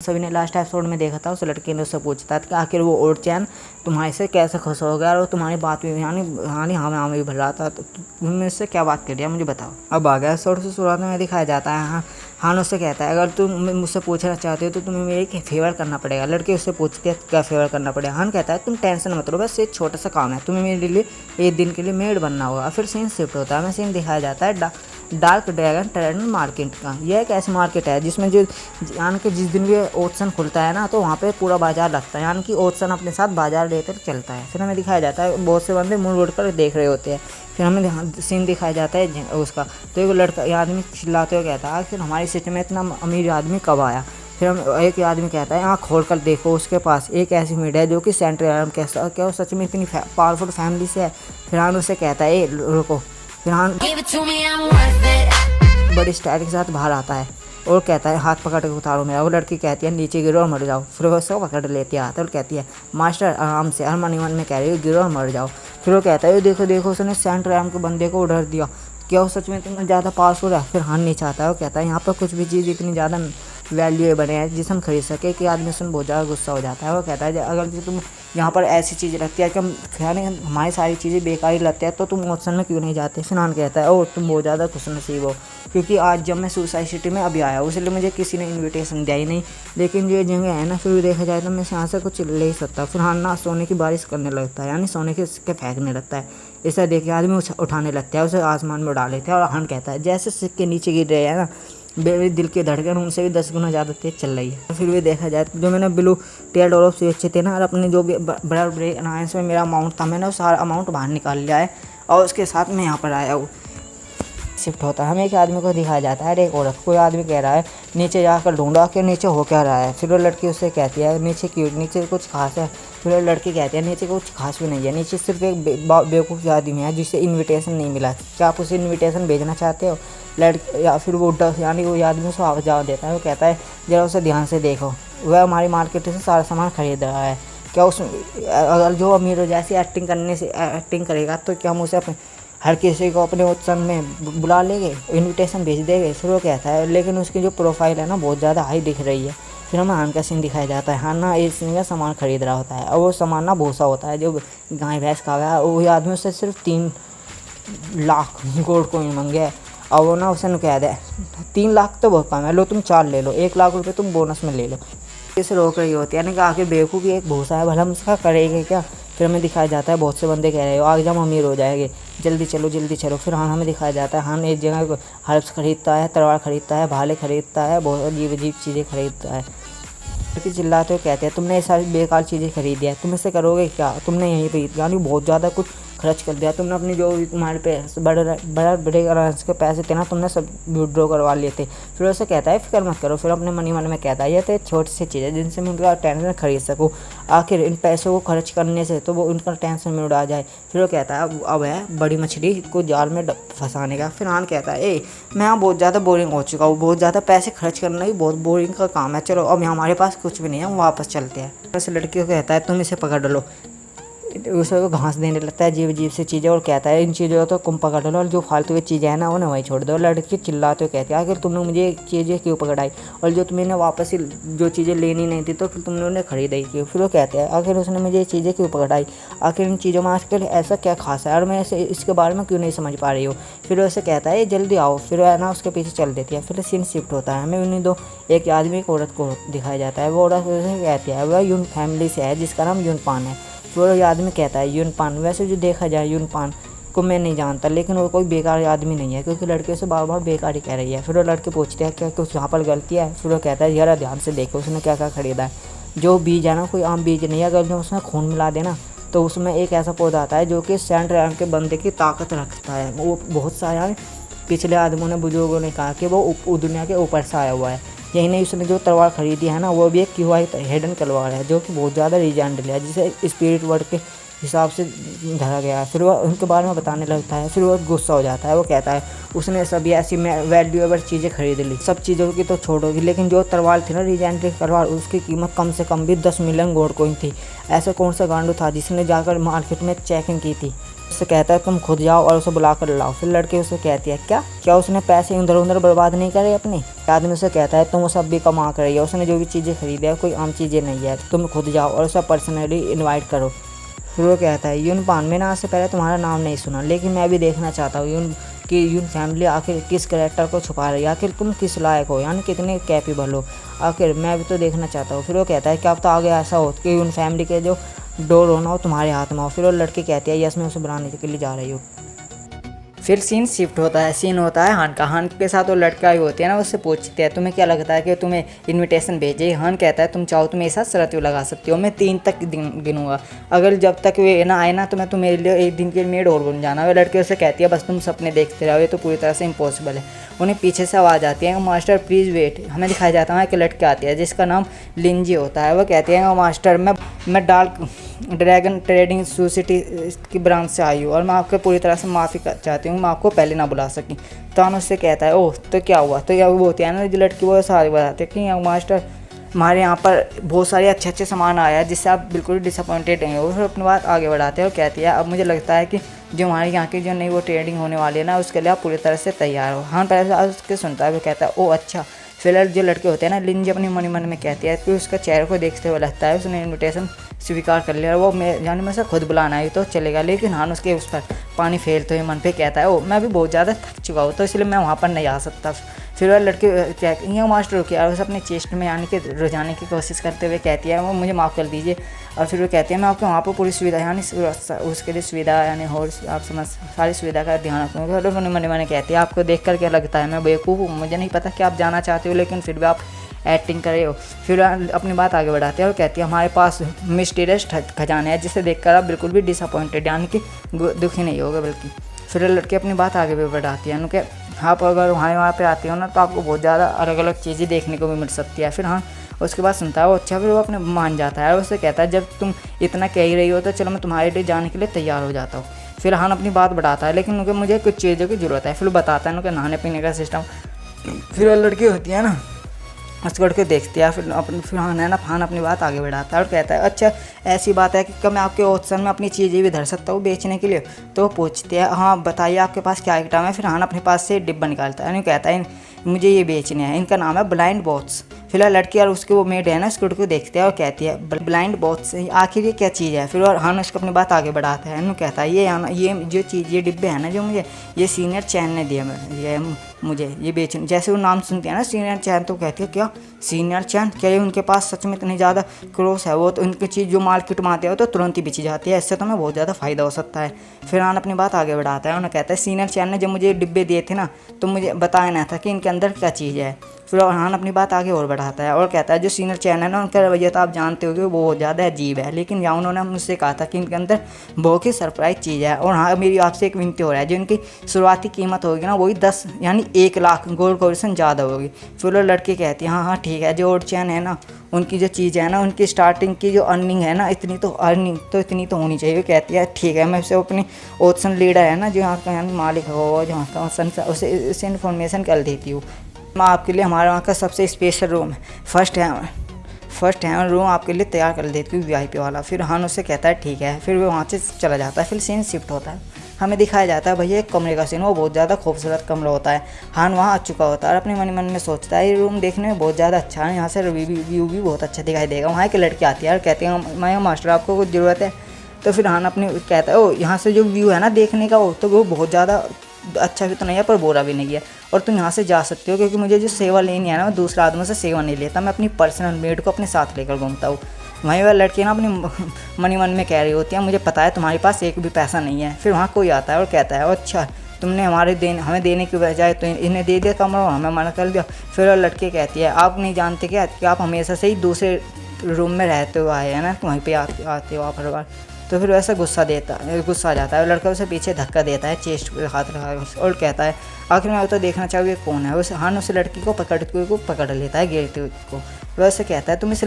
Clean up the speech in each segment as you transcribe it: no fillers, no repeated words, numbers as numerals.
सभी ने last episode में देखा था, उस लड़के ने उससे पूछता है कि आखिर वो और चैन तुम्हारे से कैसे खुश हो गया और तुम्हारी बात भी यानी हाँ भी भर रहा था, तो तुमने इससे क्या बात कर दिया मुझे बताओ। अब आ गया एपिसोड से शुरुआत में दिखाया जाता है हाँ हान उससे कहता है अगर तुम मुझसे पूछना चाहते हो तो तुम्हें मेरे एक फेवर करना पड़ेगा। लड़के उससे पूछते हैं क्या फेवर करना पड़ेगा। हान कहता है तुम टेंशन मत लो, बस एक छोटा सा काम है, तुम्हें मेरे लिए एक दिन के लिए मेड बनना होगा। फिर सीन शिफ्ट होता है, हमें सीन दिखाया जाता है डार्क ड्रैगन ट्रेडर मार्केट का। यह एक ऐसी मार्केट है जिसमें जो यानी कि जिस दिन भी ऑक्शन खुलता है ना तो वहाँ पे पूरा बाजार लगता है, यानी कि ऑक्शन अपने साथ बाजार लेकर चलता है। फिर हमें दिखाया जाता है बहुत से बंदे मुड़ उड़ कर देख रहे होते हैं। फिर हमें सीन दिखाया जाता है उसका, तो एक लड़का आदमी चिल्लाते हुए कहता है फिर हमारी सिटी में इतना अमीर आदमी कब आया। फिर हम एक आदमी कहता है आँख खोल कर देखो, उसके पास एक ऐसी मीडिया है जो कि सेंट्रल आर्म कैसा क्या वो सच में इतनी पावरफुल फैमिली से है। फिर हम उससे कहता है रुको। फिर हम बड़ी स्टाइल के साथ बाहर आता है और कहता है हाथ पकड़ के उतारो मेरा। वो लड़की कहती है नीचे गिरो और मर जाओ। फिर वो उसको पकड़ लेती है हाथ और कहती है मास्टर आराम से, हर मन में कह रही है गिरो और मर जाओ। फिर वो कहता है देखो देखो उसने सेंट्रल आर्म के बंदे को डर दिया, क्या वो सच में इतना ज़्यादा पावरफुल है। फिर हान नहीं चाहता है, वो कहता है यहाँ पर कुछ भी चीज़ इतनी ज़्यादा वैल्यूएबल है जिसे हम खरीद सके कि आदमी उसमें बहुत ज़्यादा गुस्सा हो जाता है। वो कहता है अगर जो तुम यहाँ पर ऐसी चीज़ें लगती है कि हम यानी हमारी सारी चीज़ें बेकार ही लगती है तो तुम ऑप्शन में क्यों नहीं जाते। फिर हान कहता है तुम बहुत ज़्यादा खुशनसीब हो क्योंकि आज जब मैं सुसाइड सिटी में अभी आया हूँ इसलिए मुझे किसी ने इन्विटेशन दिया ही नहीं, लेकिन ये जगह है ना फिर भी देखा जाए तो मैं यहाँ से कुछ ले ही सकता। फिर हान ना सोने की बारिश करने लगता है, यानी सोने के सिक्के फेंकने लगता है। ऐसा देख के आदमी उठाने लगता है, उसे आसमान में उड़ा लेते हैं। और हान कहता है जैसे सिक्के नीचे गिर रहे हैं ना मेरे दिल की धड़कन उनसे भी 10 गुना ज़्यादा तेज चल रही है। फिर भी देखा जाए तो जो मैंने ब्लू टेयर डॉलर से अच्छे थे ना और अपने जो भी बड़ा ब्रेक अलायंस में मेरा अमाउंट था मैंने वो सारा अमाउंट बाहर निकाल लिया है और उसके साथ मैं यहाँ पर आया हूँ। शिफ्ट होता है, हमें एक आदमी को दिखाया जाता है एक औरत, कोई आदमी कह रहा है नीचे जाकर ढूंढा कि नीचे हो क्या रहा है। फिर वो लड़की उससे कहती है नीचे क्यों, नीचे कुछ खास है। फिर वो लड़की कहती है नीचे कुछ खास भी नहीं है, नीचे सिर्फ एक बेवकूफ़ आदमी है जिसे इन्विटेशन नहीं मिला, क्या आप उसे इन्विटेशन भेजना चाहते हो। लड़की या फिर वो यानी वो आदमी उसको आवाज़ जवाब देता है, वो कहता है जरा उसे ध्यान से देखो, वह हमारी मार्केट से सारा सामान खरीद रहा है, क्या उस अगर जो अमीर जैसी एक्टिंग करेगा तो क्या हम उसे हर किसी को अपने उत्सव में बुला लेंगे, इनविटेशन भेज देंगे। फिर वो कहता है लेकिन उसकी जो प्रोफाइल है ना बहुत ज़्यादा हाई दिख रही है। फिर हमें हान का सीन दिखाया जाता है, हान ना इस सीन का सामान खरीद रहा होता है और वो सामान ना भूसा होता है जो गाय भैंस का है। वो आदमी उससे सिर्फ 3 लाख गोल्ड कोइन मांगे है और वो ना उसे कह दे 3 लाख तो बहुत कम है, लो तुम 4 ले लो, 1 लाख रुपये तुम बोनस में ले लो। इसे रोक रही होती है यानी कि आखिर बेवकूफ़ भी एक भूसा है, भला हम इसका करेंगे क्या। फिर हमें दिखाया जाता है बहुत से बंदे कह रहे हो आगे जब अमीर हो जाएंगे, जल्दी चलो। फिर हान हमें दिखाया जाता है हान एक जगह हर्ब्स खरीदता है, तलवार खरीदता है, भाले खरीदता है, बहुत अजीब चीज़ें खरीदता है। फिर चिल्लाते हुए कहते हैं तुमने ये सारी बेकार चीज़ें खरीदी है, तुम इससे करोगे क्या, तुमने यहीं पे यानी बहुत ज़्यादा कुछ खर्च कर दिया, तुमने अपनी जो तुम्हारे पे बड़े अलायंस के पैसे थे ना तुमने सब विड्रॉ करवा लिए थे। फिर उसे कहता है फिक्र मत करो। फिर अपने मन में कहता है ये तो छोटी सी चीज़ है जिनसे मैं उनका टेंशन खरीद सकूँ, आखिर इन पैसों को खर्च करने से तो वो उनका टेंशन में उड़ा जाए। फिर वो कहता है अब है बड़ी मछली को जाल में फंसाने का। फिर हान कहता है मैं यहाँ बहुत ज़्यादा बोरिंग हो चुका हूँ, बहुत ज़्यादा पैसे खर्च करना ही बहुत बोरिंग का काम है, चलो अब यहाँ हमारे पास कुछ भी नहीं है, हम वापस चलते हैं। उस लड़की को कहता है तुम इसे पकड़ लो, उसे घास देने लगता है अजीब से चीज़ें और कहता है इन चीज़ों तो तुम पकड़ लो और जो फालतू की चीज़ें हैं ना उन्हें वहीं छोड़ दो। लड़की चिल्लाते हुए कहती है आखिर तुमने मुझे चीज़ें क्यों पकड़ाई और जो तुम्हें वापस ही जो चीज़ें लेनी नहीं थी तो फिर तुमने उन्हें खरीदाई क्यों। फिर वो कहते हैं आखिर उसने मुझे ये चीज़ें क्यों पकड़ाई, आखिर इन चीज़ों में आजकल ऐसा क्या खास है और मैं इसके बारे में क्यों नहीं समझ पा रही हूँ। फिर वैसे कहता है जल्दी आओ। फिर वह ना उसके पीछे चल देती है। फिर सीन शिफ्ट होता है, हमें उन्हीं एक आदमी एक औरत को दिखाया जाता है। वो औरत कहती है वह यून फैमिली से है जिसका नाम यूनपान है। वो आदमी कहता है यूनपान, वैसे जो देखा जाए यूनपान को मैं नहीं जानता लेकिन वो कोई बेकार आदमी नहीं है क्योंकि लड़के से बार बार बेकार ही कह रही है। फिर वो लड़के पूछते हैं क्या कुछ यहाँ पर गलती है। फिर वो कहता है ज़रा ध्यान से देखो उसने क्या क्या खरीदा है, जो बीज है ना कोई आम बीज नहीं है, अगर जो उसमें खून मिला देना तो उसमें एक ऐसा पौधा आता है जो कि सेंट्रल आर्म के बंदे की ताकत रखता है। वो बहुत सारा पिछले आदमियों ने बुजुर्गों ने कहा कि वो दुनिया के ऊपर से आया हुआ है। यही नहीं उसने जो तलवार खरीदी है ना वो भी एक क्यूआई हिडन तलवार है जो कि बहुत ज़्यादा लीजेंडरी है जिसे स्पिरिट वर्ड के हिसाब से धरा गया है। फिर वो उनके बारे में बताने लगता है। फिर वो गुस्सा हो जाता है, वो कहता है उसने सभी ऐसी वैल्यूएबल चीज़ें खरीद ली, सब चीज़ों की तो छोड़ोगी लेकिन जो तलवार थी ना लीजेंडरी तलवार उसकी कीमत कम से कम भी 10 मिलियन गोल्ड कॉइन थी। ऐसा कौन सा गांडू था जिसने जाकर मार्केट में चेकिंग की थी उससे कहता है तुम खुद जाओ और उसे बुला कर लाओ। फिर लड़की उसे कहती है क्या क्या उसने पैसे इधर उधर बर्बाद नहीं करे अपने। आदमी उसे कहता है तुम उसे अब भी कमा कर रही है, उसने जो भी चीज़ें खरीदी है कोई आम चीज़ें नहीं है, तुम खुद जाओ और उसे पर्सनली इन्वाइट करो। फिर वो कहता है यून पान, मैंने आज से पहले तुम्हारा नाम नहीं सुना, लेकिन मैं भी देखना चाहता हूँ यून कि यून फैमिली आखिर किस कैरेक्टर को छुपा रही है, आखिर तुम किस लायक हो, यानी कितने कैपेबल हो, आखिर मैं भी तो देखना चाहता हूँ। फिर वो कहता है कि अब तो आगे ऐसा हो कि यून फैमिली के जो डोर होना हो तुम्हारे हाथ में हो। फिर वो लड़की कहती है यस मैं उसे बुलाने के लिए जा रही हूँ। फिर सीन शिफ्ट होता है, सीन होता है हान का। हान के साथ वो लड़का ही होती है ना, उससे पूछते हैं तुम्हें क्या लगता है कि तुम्हें इनविटेशन भेजे। हान कहता है तुम चाहो तो मेरे साथ शर्त भी लगा सकती हो, मैं 3 तक गिनूंगा, अगर जब तक वे ना आए ना तो मैं तुम्हें लिए 1 दिन के मेड और बन जाना। वो लड़के उससे कहती है बस तुम सपने देखते रहो, ये तो पूरी तरह से इम्पॉसिबल है। उन्हें पीछे से आवाज़ आती है मास्टर प्लीज़ वेट। हमें दिखाया जाता है कि लड़की आती है जिसका नाम लिंजी होता है। वो कहती है मास्टर मैं डार्क ड्रैगन ट्रेडिंग सोसाइटी की ब्रांच से आई हूँ और मैं आपको पूरी तरह से माफ़ी चाहती हूँ, मैं आपको पहले ना बुला सकी। तो हम उससे कहता है ओह तो क्या हुआ। तो यह वो होती है ना जो लड़की, वो सारी बताते हैं कि मास्टर हमारे यहाँ पर बहुत सारे अच्छे अच्छे सामान आया है जिससे आप बिल्कुल डिसअपॉइंटेड नहीं हो। फिर अपनी बात आगे बढ़ाते हैं और कहती है अब मुझे लगता है कि जो हमारे यहाँ की जो नई वो ट्रेडिंग होने वाली है ना उसके लिए आप पूरी तरह से तैयार हो। हाँ पहले से उसके सुनता है, वो कहता है ओह अच्छा। फिलहाल जो लड़के होते हैं ना, लिंजी अपनी मन में कहती है कि उसका चेहरे को देखते हुए लगता है उसने इन्विटेशन स्वीकार कर लिया, वो मैं जाने में से खुद बुलाना है तो चलेगा। लेकिन हाँ उसके उस पर पानी फेरते हुए मन पे कहता है ओ मैं भी बहुत ज़्यादा थक चुका हूँ तो इसलिए मैं वहाँ पर नहीं आ सकता। फिर वह लड़के क्या मास्टर क्या उसे अपने चेस्ट में यानी कि रुझाने की कोशिश करते हुए कहती है वो मुझे माफ़ कर दीजिए। और फिर वो कहती है मैं आपको वहाँ पर पूरी सुविधा यानी उसके लिए सुविधा यानी और आप समझ सारी सुविधा का ध्यान रखूँगा। फिर मन कहती है आपको देख कर क्या लगता है मैं बेवकूफ़ हूँ, मुझे नहीं पता कि आप जाना चाहते हो लेकिन फिर भी आप एक्टिंग कर रहे हो। फिर अपनी बात आगे बढ़ाते हैं और कहती है हमारे पास मिस्टीरियस खजाना है जिसे देखकर आप बिल्कुल भी डिसअपॉइंटेड यानी कि दुखी नहीं होगा बल्कि। फिर लड़की अपनी बात आगे भी बढ़ाती है कि आप अगर वहाँ पे आते हो ना तो आपको बहुत ज़्यादा अलग अलग चीज़ें देखने को भी मिल सकती है। फिर हाँ उसके बाद सुनता है वो अच्छा, फिर वो अपने मान जाता है और उससे कहता है जब तुम इतना कह ही रही हो तो चलो मैं तुम्हारे लिए जाने के लिए तैयार हो जाता हूँ। फिर हाँ अपनी बात बढ़ाता है लेकिन उनके मुझे कुछ चीज़ों की ज़रूरत है। फिर वो बताता है उनके नहाने पीने का सिस्टम। फिर वो लड़की होती है ना उस लड़के देखती है। फिर हाँ अपनी बात आगे बढ़ाता है और कहता है अच्छा ऐसी बात है कि क्या मैं आपके ऑप्शन में अपनी चीज़ें भी धर सकता हूँ बेचने के लिए। तो वो पूछते हैं हाँ बताइए आपके पास क्या आइटम है। फिर हाँ अपने पास से डिब्बा निकालता है, कहता है मुझे ये बेचने हैं, इनका नाम है ब्लाइंड बॉक्स। फिलहाल लड़की और उसके वो मेड है ना उसके को देखते हैं और कहती है ब्लाइंड बॉक्स आखिर ये क्या चीज़ है। फिर और हाँ उसको अपनी बात आगे बढ़ाता है, कहता है ये जो चीज़ ये डिब्बे है ना जो मुझे ये सीनियर चैन ने दिया मुझे ये बेचने। जैसे वो नाम सुनते हैं ना सीनियर चैन तो कहती है क्या सीनियर चैन, क्या ये उनके पास सच में इतनी ज़्यादा क्रॉस है, वो तो उनकी चीज़ जो मार्केट में आती है वो तो तुरंत ही बिची जाती है, इससे तो हमें बहुत ज़्यादा फ़ायदा हो सकता है। फिर आन अपनी बात आगे बढ़ाता है, उन्हें कहता है सीनियर चैन ने जब मुझे डिब्बे दिए थे ना तो मुझे बताया ना था कि इनके अंदर क्या चीज़ है। फिर हान अपनी बात आगे और बढ़ाता है और कहता है जो सीनियर चैन है ना उनका रवैया तो आप जानते हो कि वो बहुत ज़्यादा अजीब है, लेकिन यहाँ उन्होंने मुझसे कहा था कि इनके अंदर बहुत ही सरप्राइज चीज़ है। और हाँ मेरी आपसे एक विनती हो रहा है, जो इनकी शुरुआती कीमत होगी ना वही 10 यानी 1 लाख गोल्ड कॉइन ज़्यादा होगी। फिर वो लड़की कहती है हाँ ठीक है, जो और चैन है ना उनकी जो चीज़ है ना उनकी स्टार्टिंग की जो अर्निंग है ना इतनी तो होनी चाहिए। कहती है ठीक है, मैं उसे अपनी ऑप्शन लीडर है ना जो यहाँ का मालिक हो जहाँ का उसे इन्फॉर्मेशन कर देती हूँ। मैं आपके लिए हमारे वहाँ का सबसे स्पेशल रूम है फर्स्ट हैंड रूम आपके लिए तैयार कर देती हूँ VIP वाला। फिर हान उससे कहता है ठीक है, फिर वो वहाँ से चला जाता है। फिर सीन शिफ्ट होता है, हमें दिखाया जाता है भैया एक कमरे का सीन, वो बहुत ज़्यादा खूबसूरत कमरा होता है। हान वहाँ आ चुका होता है और अपने मन में सोचता है ये रूम देखने में बहुत ज़्यादा अच्छा है, यहाँ से व्यू भी बहुत अच्छा दिखाई देगा। वहाँ एक लड़की आती है और कहती है मैं मास्टर आपको कुछ ज़रूरत है। तो फिर हान अपने कहता है ओ यहाँ से जो व्यू है ना देखने का वो बहुत ज़्यादा अच्छा भी तो नहीं है पर बुरा भी नहीं है और तुम यहाँ से जा सकते हो, क्योंकि मुझे जो सेवा लेनी है ना मैं दूसरे आदमियों से सेवा नहीं लेता, मैं अपनी पर्सनल मेड को अपने साथ लेकर घूमता हूँ। वहीं वह लड़की ना अपनी मन में कह रही होती है मुझे पता है तुम्हारे पास एक भी पैसा नहीं है। फिर वहाँ कोई आता है और कहता है अच्छा तुमने हमें देने की बजाय तो इन्हें दे दिया कमरा और हमें मना कर दिया। फिर वह लड़की कहती है आप नहीं जानते क्या कि आप हमेशा से ही दूसरे रूम में रहते हुए आए हैं ना, वहीं पर आते हो आप हर बार। तो फिर वैसा गुस्सा आ जाता है, लड़का उसे पीछे धक्का देता है चेस्ट पे हाथ रखा और कहता है आखिर मैं तो देखना चाहूँ ये कौन है। उस हान उस लड़की को पकड़ लेता है गिरते को। वैसे कहता है तुम इस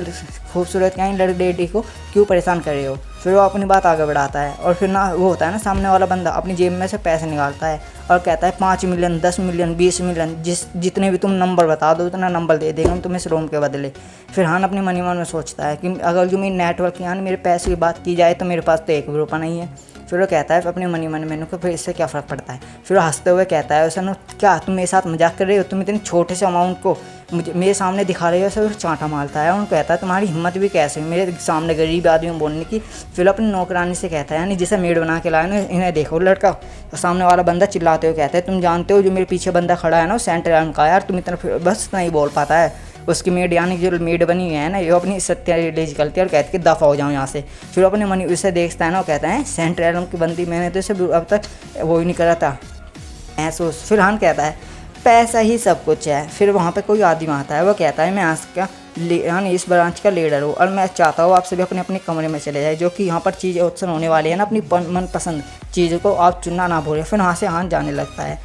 खूबसूरत लेडी को क्यों परेशान कर रहे हो। फिर वो अपनी बात आगे बढ़ाता है और फिर ना वो होता है ना सामने वाला बंदा अपनी जेब में से पैसे निकालता है और कहता है 5 मिलियन 10 मिलियन 20 मिलियन जितने भी तुम नंबर बता दो उतना नंबर दे देगा हम तुम्हें इस रूम के बदले। फिर हान अपने मन में सोचता है कि अगर जो मेरी नेटवर्क यानी मेरे पैसे की बात की जाए तो मेरे पास तो 1 भी रुपया नहीं है। फिर वो कहता है अपने मनी मन में को फिर इससे क्या फ़र्क पड़ता है। फिर वो हंसते हुए कहता है उसने, क्या तुम मेरे साथ मजाक कर रहे हो, तुम इतने छोटे से अमाउंट को मुझे मेरे सामने दिखा रहे हो। फिर चांटा मारता है। उनको कहता है तुम्हारी हिम्मत भी कैसे मेरे सामने गरीब आदमी बोलने की। फिर अपनी नौकरानी से कहता है, यानी जिसे मेड बना के लाया ना, इन्हें देखो लड़का। तो सामने वाला बंदा चिल्लाते हुए कहता है, तुम जानते हो जो मेरे पीछे बंदा खड़ा है ना, सेंटर एलम का यार, तुम इतना बस नहीं बोल पाता है। उसकी मेड यानी जो मेड बनी हुई है ना, ये अपनी सत्यालेज करती है और कहती है दफ़ा हो जाओ यहाँ से। फिर अपने मनी उसे देखता है ना, कहता है सेंटर एलम की बंदी मैंने तो इसे अब तक वो ही नहीं करा था महसूस। फिर हान कहता है पैसा ही सब कुछ है। फिर वहाँ पे कोई आदमी आता है, वो कहता है मैं आज का यानी इस ब्रांच का लीडर हूँ और मैं चाहता हूँ आप सभी अपने अपने कमरे में चले जाए, जो कि यहाँ पर चीज़ें ऑप्शन होने वाली है ना, अपनी मनपसंद चीज़ों को आप चुनना ना भूलें। फिर वहाँ से हान जाने लगता है।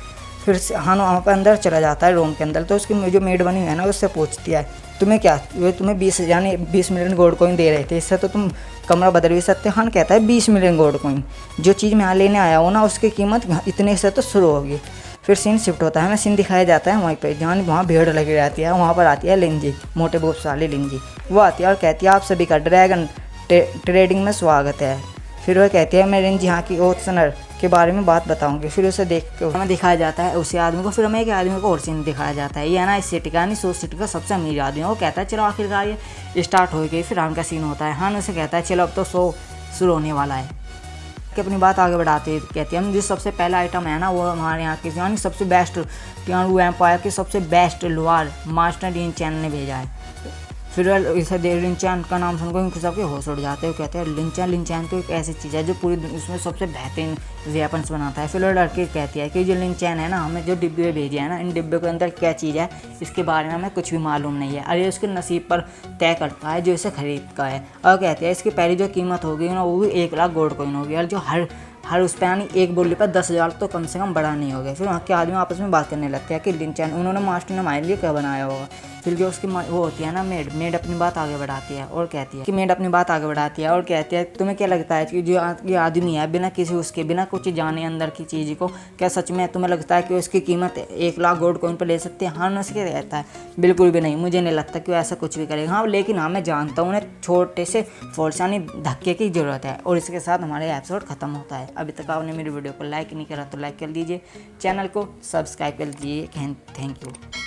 फिर हान वहाँ पर अंदर चला जाता है रूम के अंदर। तो उसकी जो मेड बनी हुई है ना, उससे पूछती है तुम्हें क्या, वे तुम्हें 20 मिलियन गोल्ड कॉइन दे रहे थे, इससे तो तुम कमरा बदल भी सकते। हान कहता है 20 मिलियन गोल्ड कॉइन, जो चीज़ मैं यहाँ लेने आया हूँ ना, उसकी कीमत इतने से तो शुरू होगी। फिर सीन शिफ्ट होता है ना, सीन दिखाया जाता है वहीं पे जहाँ वहाँ भीड़ लगी रहती है। वहाँ पर आती है लिंजी, मोटे बूब्स वाली लिंजी। वो आती है और कहती है आप सभी का ड्रैगन ट्रेडिंग में स्वागत है। फिर वह कहती है मैं लिंजी यहाँ की ओथसनर के बारे में बात बताऊंगी। फिर उसे देख के हमें दिखाया जाता है उसी आदमी को। फिर हमें एक आदमी को और सीन दिखाया जाता है, ये है ना इस सिटी का यानी सोच सिटी का सबसे अमीर आदमी है। वो कहता है चलो आखिरकार ये स्टार्ट हो गई। फिर हान का सीन होता है। हान उसे कहता है चलो अब तो शो शुरू होने वाला है। कि अपनी बात आगे बढ़ाते हैं, कहती है हम जो सबसे पहला आइटम है ना, वो हमारे यहाँ के यानी सबसे बेस्ट टियानू एम्पायर के सबसे बेस्ट लोहार मास्टर लिन चैन ने भेजा है। फिर इसे लिन चैन का नाम सुनकर उनके सबके होश उड़ जाते हैं। कहते हैं लिन चैन तो एक ऐसी चीज़ है जो पूरी उसमें सबसे बेहतरीन वेपन्स बनाता है। फिर वो लड़की कहती है कि जो लिन चैन है ना, हमें जो डिब्बे भेजे हैं ना, इन डिब्बे के अंदर क्या चीज़ है इसके बारे में हमें कुछ भी मालूम नहीं है। अरे उसके नसीब पर तय करता है जो इसे खरीदता है। और कहती है इसकी पहली जो कीमत होगी ना, वो भी 1 लाख गोल्ड कॉइन होगी, और जो हर उस पर यानी एक बोली पर 10,000 तो कम से कम बड़ा नहीं हो गया। फिर वहाँ के आदमी आपस में बात करने लगते हैं कि लिन चैन उन्होंने मास्टर ने हमारे लिए क्या बनाया होगा। फिर जो उसकी वो होती है ना मेड अपनी बात आगे बढ़ाती है और कहती है तुम्हें क्या लगता है कि जो ये आदमी है बिना किसी उसके बिना कुछ जाने अंदर की चीज़ को, क्या सच में तुम्हें लगता है कि उसकी कीमत 1 लाख गोल्ड कॉइन पर ले सकते हैं। हाँ उसके क्या कहता है बिल्कुल भी नहीं, मुझे नहीं लगता कि वो ऐसा कुछ भी करेगा। हाँ लेकिन हाँ मैं जानता हूँ उन्हें छोटे से फोर्स यानी धक्के की ज़रूरत है। और इसके साथ हमारे एपिसोड ख़त्म होता है। अभी तक आपने मेरी वीडियो को लाइक नहीं करा तो लाइक कर दीजिए, चैनल को सब्सक्राइब कर दीजिए। Thank you.